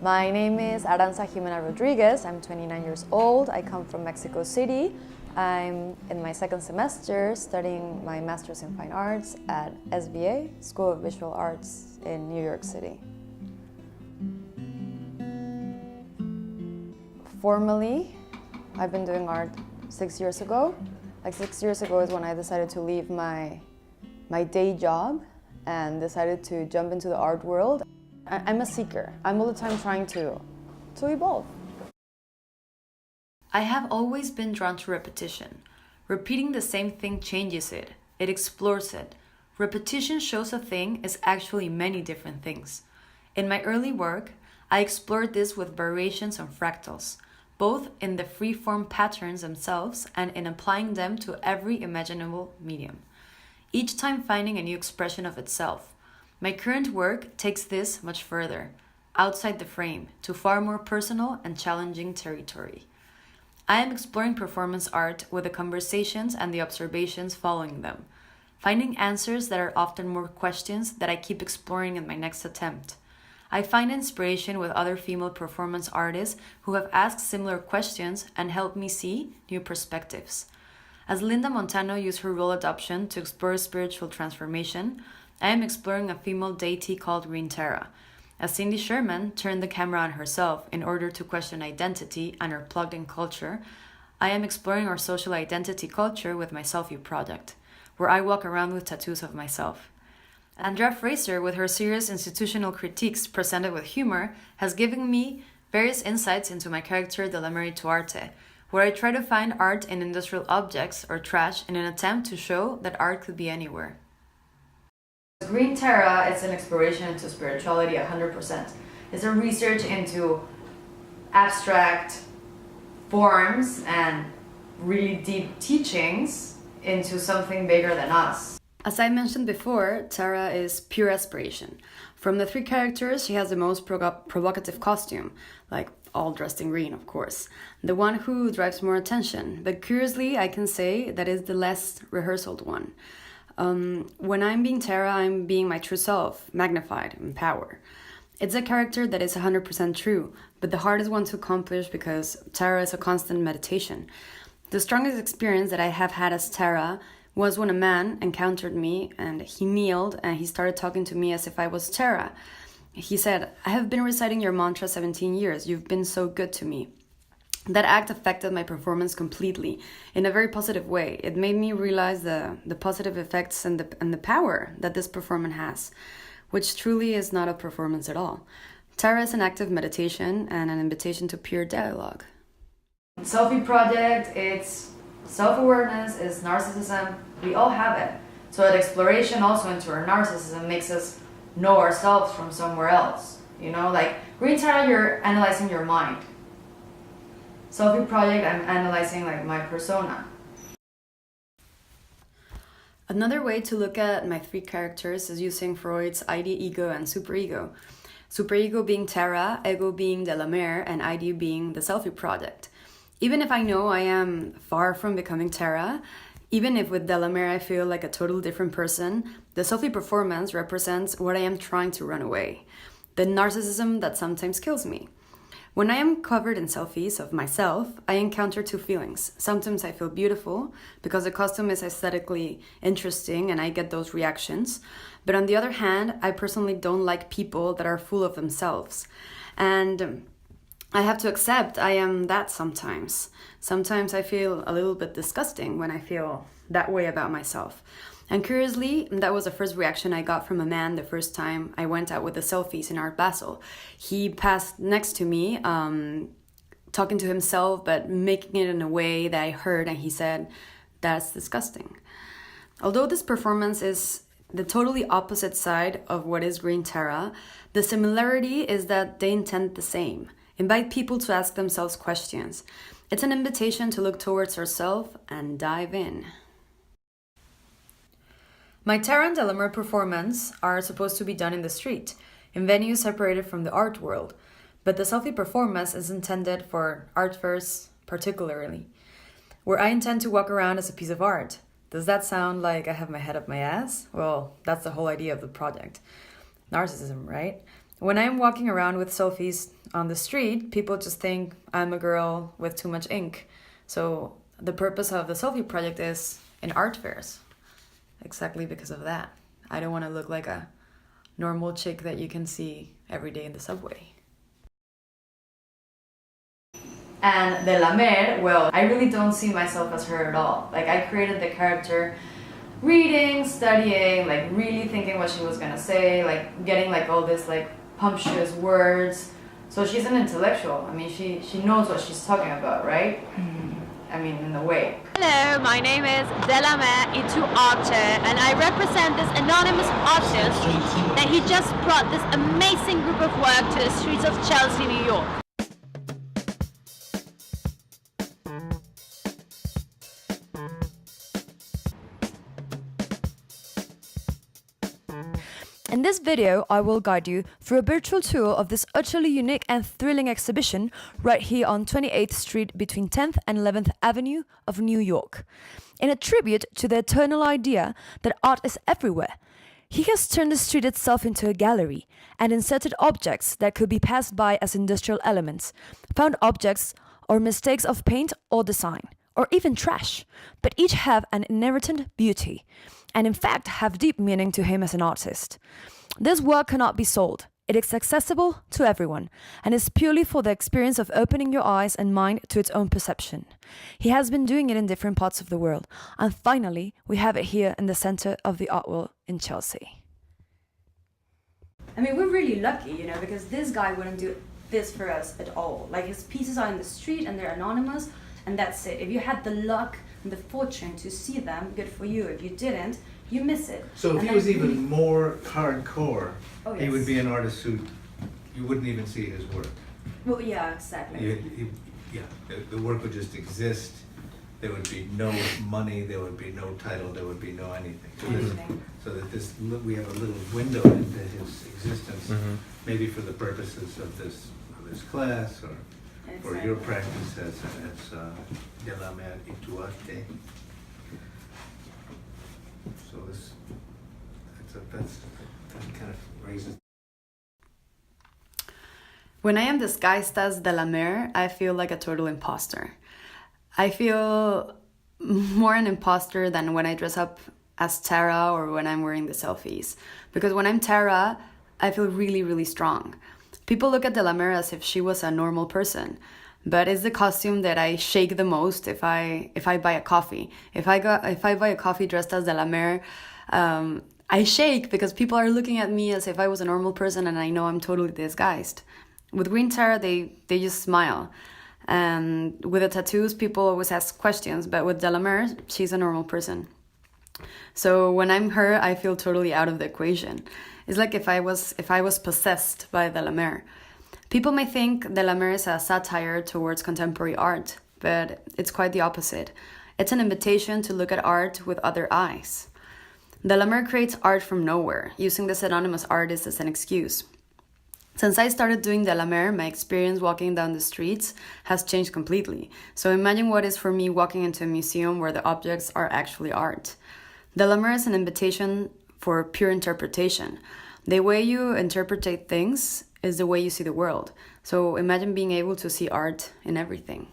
My name is Aranza Jimena Rodriguez. I'm 29 years old. I come from Mexico City. I'm in my second semester studying my Master's in Fine Arts at SVA, School of Visual Arts in New York City. Formally, I've been doing art 6 years ago. 6 years ago is when I decided to leave my day job and decided to jump into the art world. I'm a seeker. I'm all the time trying to evolve. I have always been drawn to repetition. Repeating the same thing changes it. It explores it. Repetition shows a thing is actually many different things. In my early work, I explored this with variations on fractals, both in the free-form patterns themselves and in applying them to every imaginable medium, each time finding a new expression of itself. My current work takes this much further, outside the frame, to far more personal and challenging territory. I am exploring performance art with the conversations and the observations following them, finding answers that are often more questions that I keep exploring in my next attempt. I find inspiration with other female performance artists who have asked similar questions and helped me see new perspectives. As Linda Montano used her role adoption to explore spiritual transformation, I am exploring a female deity called Green Terra. As Cindy Sherman turned the camera on herself in order to question identity and her plugged-in culture, I am exploring our social identity culture with my Selfie project, where I walk around with tattoos of myself. Andrea Fraser, with her serious institutional critiques presented with humor, has given me various insights into my character Delamer Ituarte, where I try to find art in industrial objects or trash in an attempt to show that art could be anywhere. Green Terra is an exploration into spirituality 100%. It's a research into abstract forms and really deep teachings into something bigger than us. As I mentioned before, Terra is pure aspiration. From the three characters, she has the most provocative costume, like all dressed in green, of course. The one who drives more attention, but curiously, I can say that is the less rehearsed one. When I'm being Terra, I'm being my true self, magnified in power. It's a character that is 100% true, but the hardest one to accomplish because Terra is a constant meditation. The strongest experience that I have had as Terra was when a man encountered me and he kneeled and he started talking to me as if I was Terra. He said, "I have been reciting your mantra 17 years. You've been so good to me." That act affected my performance completely in a very positive way. It made me realize the positive effects and the power that this performance has, which truly is not a performance at all. Terra is an active meditation and an invitation to pure dialogue. Selfie project, it's self-awareness, it's narcissism. We all have it. So that exploration also into our narcissism makes us know ourselves from somewhere else. Like Green Terra, you're analyzing your mind. Selfie project, I'm analyzing my persona. Another way to look at my three characters is using Freud's ID, ego, and superego. Superego being Terra, ego being Delamer, and ID being the Selfie project. Even if I know I am far from becoming Terra, even if with Delamer I feel like a totally different person, the Selfie performance represents what I am trying to run away, the narcissism that sometimes kills me. When I am covered in selfies of myself, I encounter two feelings. Sometimes I feel beautiful because the costume is aesthetically interesting and I get those reactions. But on the other hand, I personally don't like people that are full of themselves. And I have to accept I am that sometimes. Sometimes I feel a little bit disgusting when I feel that way about myself. And curiously, that was the first reaction I got from a man the first time I went out with the selfies in Art Basel. He passed next to me, talking to himself, but making it in a way that I heard, and he said, "That's disgusting." Although this performance is the totally opposite side of what is Green Terra, the similarity is that they intend the same. Invite people to ask themselves questions. It's an invitation to look towards ourselves and dive in. My Terra and Delamer performance are supposed to be done in the street, in venues separated from the art world, but the Selfie performance is intended for art fairs particularly, where I intend to walk around as a piece of art. Does that sound like I have my head up my ass? Well, that's the whole idea of the project. Narcissism, right? When I'm walking around with selfies on the street, people just think I'm a girl with too much ink. So the purpose of the Selfie project is in art fairs. Exactly because of that. I don't want to look like a normal chick that you can see every day in the subway. And Delamer, well, I really don't see myself as her at all. Like, I created the character reading, studying, like really thinking what she was gonna say, like getting like all this like punctuous words. So she's an intellectual. I mean, she knows what she's talking about, right? I mean, in a way. Hello, my name is Delamer Ituarte, and I represent this anonymous artist that he just brought this amazing group of work to the streets of Chelsea, New York. In this video, I will guide you through a virtual tour of this utterly unique and thrilling exhibition right here on 28th Street between 10th and 11th Avenue of New York. In a tribute to the eternal idea that art is everywhere, he has turned the street itself into a gallery and inserted objects that could be passed by as industrial elements, found objects or mistakes of paint or design, or even trash, but each have an inherent beauty, and in fact have deep meaning to him as an artist. This work cannot be sold. It is accessible to everyone, and is purely for the experience of opening your eyes and mind to its own perception. He has been doing it in different parts of the world, and finally, we have it here in the center of the art world in Chelsea. I mean, we're really lucky, because this guy wouldn't do this for us at all. Like, his pieces are in the street and they're anonymous, and that's it. If you had the luck and the fortune to see them, good for you. If you didn't, you miss it. So if he was even more hardcore, Oh, he yes. would be an artist who you wouldn't even see his work. Well, yeah, exactly. The work would just exist. There would be no money. There would be no title. There would be no anything. So that we have a little window into his existence, maybe for the purposes of this class or for your practice as Delamer Ituarte. So that kind of raises. When I am disguised as Delamer, I feel like a total imposter. I feel more an imposter than when I dress up as Tara or when I'm wearing the selfies. Because when I'm Tara, I feel really, really strong. People look at Delamer as if she was a normal person, but it's the costume that I shake the most if I buy a coffee. If I buy a coffee dressed as Delamer, I shake because people are looking at me as if I was a normal person, and I know I'm totally disguised. With Green Tara, they just smile. And with the tattoos, people always ask questions, but with Delamer, she's a normal person. So when I'm her, I feel totally out of the equation. It's like if I was possessed by Delamer. People may think Delamer is a satire towards contemporary art, but it's quite the opposite. It's an invitation to look at art with other eyes. Delamer creates art from nowhere, using this anonymous artist as an excuse. Since I started doing Delamer, my experience walking down the streets has changed completely. So imagine what is for me walking into a museum where the objects are actually art. Delamer is an invitation for pure interpretation. The way you interpret things is the way you see the world. So imagine being able to see art in everything.